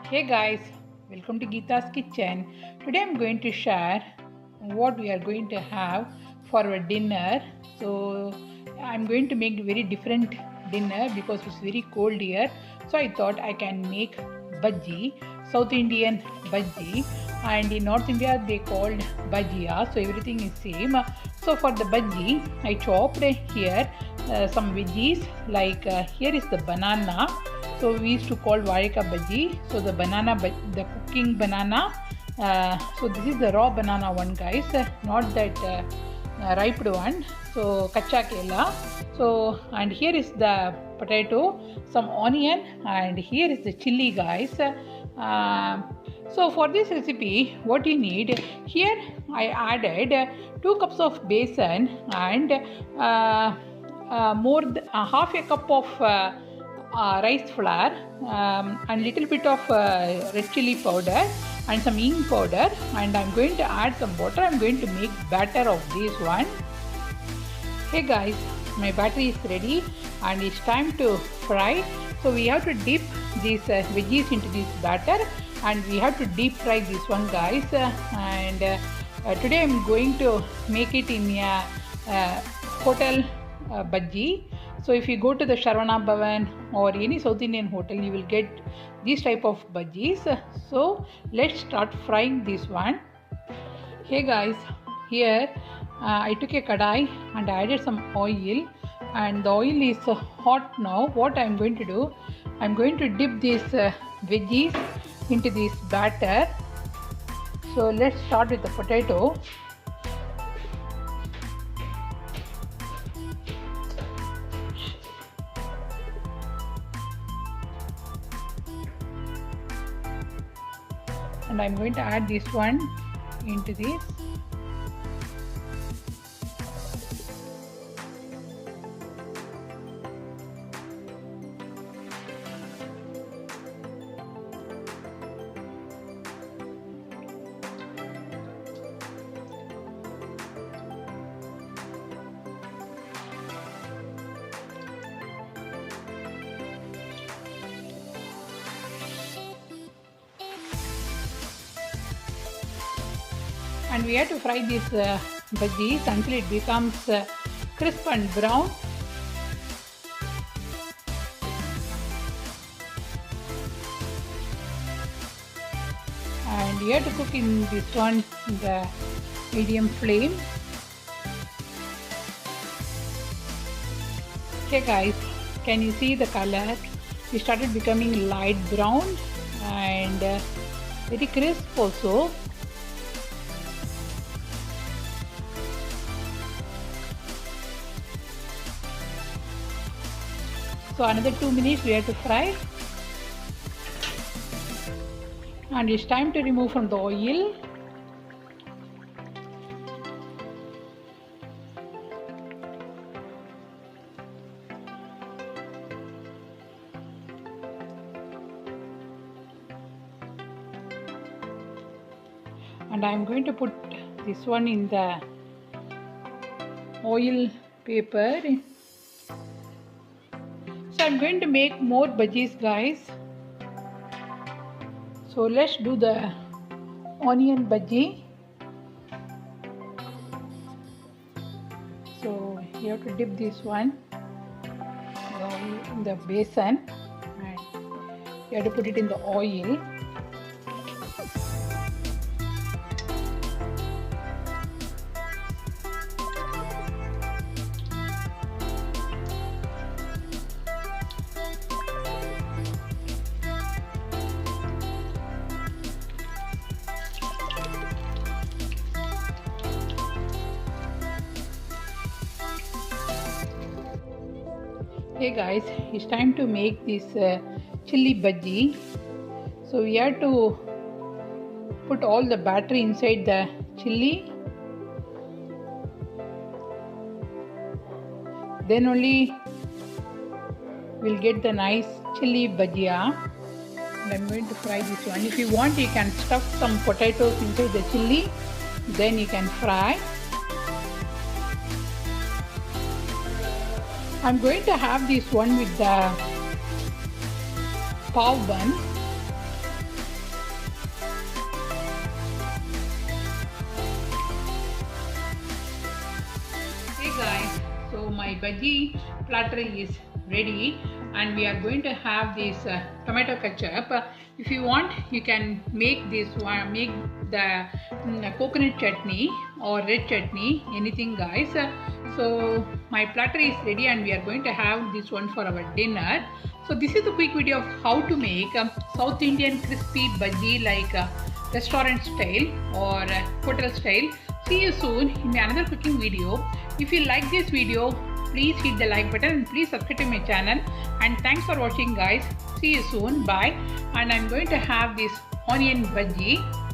Hey guys, welcome to Geeta's Kitchen. Today I'm going to share what we are going to have for our dinner. So I'm going to make very different dinner because it's very cold here. So I thought I can make bhaji, South Indian bhaji, and in North India they called bhajia. So everything is same. So for the bhaji, I chopped here some veggies like here is the banana. So we used to call varika bhaji. So the banana, the cooking banana. So this is the raw banana one, guys, not that ripe one. So kacha kela. So and here is the potato, some onion, and here is the chili, guys. So for this recipe, what you need here, I added 2 cups of besan and half a cup of rice flour and little bit of red chili powder and some hing powder, and I'm going to add some water. I'm going to make batter of this one. Hey guys, my batter is ready and it's time to fry. So we have to dip these veggies into this batter and we have to deep fry this one, guys. Today I'm going to make it in a hotel bhaji. So if you go to the Sharvana Bhavan or any South Indian hotel, you will get this type of bhajis. So let's start frying this one. Hey guys, here I took a kadai and I added some oil, and the oil is hot now. What I'm going to do, I'm going to dip these veggies into this batter. So let's start with the potato. And I'm going to add this one into this. And we have to fry these bhajis until it becomes crisp and brown. And you have to cook in this one in the medium flame. Okay guys, can you see the color? It started becoming light brown and very crisp also. So another 2 minutes we have to fry. And it's time to remove from the oil. And I'm going to put this one in the oil paper. So I'm going to make more bhajis, guys. So let's do the onion bhaji. So you have to dip this one in the besan and you have to put it in the oil. Hey guys, it's time to make this chili bhaji. So we have to put all the batter inside the chili. Then only we'll get the nice chili bhajia. And I'm going to fry this one. If you want, you can stuff some potatoes inside the chili. Then you can fry. I'm going to have this one with the pav bun. bhaji platter is ready, and we are going to have this tomato ketchup. If you want, you can make this one, make the coconut chutney or red chutney, anything guys. So my platter is ready and we are going to have this one for our dinner. So this is the quick video of how to make South Indian crispy bhaji like restaurant style or hotel style. See you soon in another cooking video. If you like this video, please hit the like button and please subscribe to my channel. And thanks for watching guys. See you soon. Bye. And I'm going to have this onion bhaji.